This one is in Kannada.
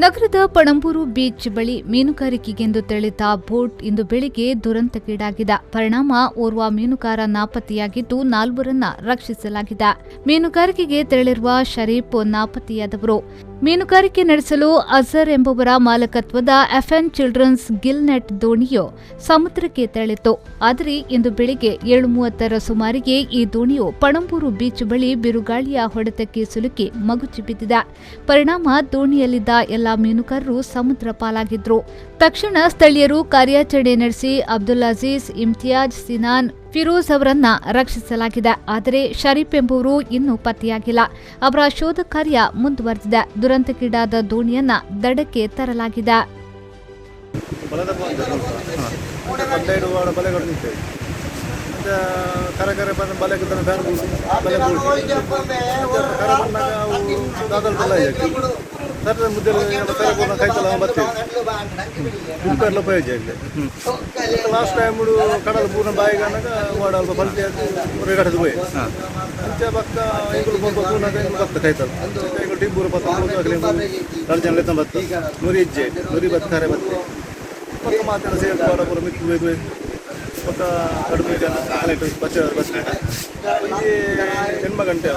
ನಗರದ ಪಣಂಬೂರು ಬೀಚ್ ಬಳಿ ಮೀನುಗಾರಿಕೆಗೆಂದು ತೆರಳಿದ್ದ ಬೋಟ್ ಇಂದು ಬೆಳಿಗ್ಗೆ ದುರಂತಕ್ಕೀಡಾಗಿದೆ. ಪರಿಣಾಮ ಓರ್ವ ಮೀನುಗಾರ ನಾಪತ್ತೆಯಾಗಿದ್ದು 4ರನ್ನ ರಕ್ಷಿಸಲಾಗಿದೆ. ಮೀನುಗಾರಿಕೆಗೆ ತೆರಳಿರುವ ಶರೀಫ್ ನಾಪತ್ತೆಯಾದವರು. ಮೀನುಗಾರಿಕೆ ನಡೆಸಲು ಅಜರ್ ಎಂಬುವರ ಮಾಲಕತ್ವದ FN ಚಿಲ್ಡ್ರನ್ಸ್ ಗಿಲ್ ನೆಟ್ ದೋಣಿಯು ಸಮುದ್ರಕ್ಕೆ ತೆರಳಿತ್ತು. ಆದರೆ ಇಂದು ಬೆಳಿಗ್ಗೆ 7:30ರ ಸುಮಾರಿಗೆ ಈ ದೋಣಿಯು ಪಣಂಬೂರು ಬೀಚ್ ಬಳಿ ಬಿರುಗಾಳಿಯ ಹೊಡೆತಕ್ಕೆ ಸಿಲುಕಿ ಮಗುಚಿ ಬಿದ್ದಿದೆ. ಪರಿಣಾಮ ದೋಣಿಯಲ್ಲಿದ್ದ ಎಲ್ಲಾ ಮೀನುಗಾರರು ಸಮುದ್ರ ಪಾಲಾಗಿದ್ರು. ತಕ್ಷಣ ಸ್ಥಳೀಯರು ಕಾರ್ಯಾಚರಣೆ ನಡೆಸಿ ಅಬ್ದುಲ್ ಅಜೀಜ್, ಇಮ್ತಿಯಾಜ್, ಸಿನಾನ್, ಫಿರೋಜ್ ಅವರನ್ನ ರಕ್ಷಿಸಲಾಗಿದೆ. ಆದರೆ ಶರೀಫ್ ಎಂಬುವರು ಇನ್ನೂ ಪತ್ತೆಯಾಗಿಲ್ಲ. ಅವರ ಶೋಧ ಕಾರ್ಯ ಮುಂದುವರೆದಿದೆ. ದುರಂತಕ್ಕೀಡಾದ ದೋಣಿಯನ್ನ ದಡಕ್ಕೆ ತರಲಾಗಿದೆ. లాస్ట్ టైం కడలు పూర్ణ బాయి కనుక వాడు అల్ప పలికి రేగడదు పోయి అంతే పక్క ఇంకులు పూర్ణక ఇంకులు పక్క కైతలు ఇంకులు టిబ్బూరు పక్క ಅರ್ಜನ್ ಲೆತ್ತ ಬತ್ತ ನುರಿ ಇಜ್ಜೆ ನುರಿ ಬತ್ತಾರೆ ಬತ್ತೆ ಪಕ್ಕ ಮಾತಾಡ ಸೇರಿ ವಾಡ ಪೂರ ಮಿಕ್ಕು ಬೇಕು ಪಕ್ಕ ಕಡಿಮೆ ಜನ ಬಸ್ ಹೆಣ್ಮ ಗಂಟೆ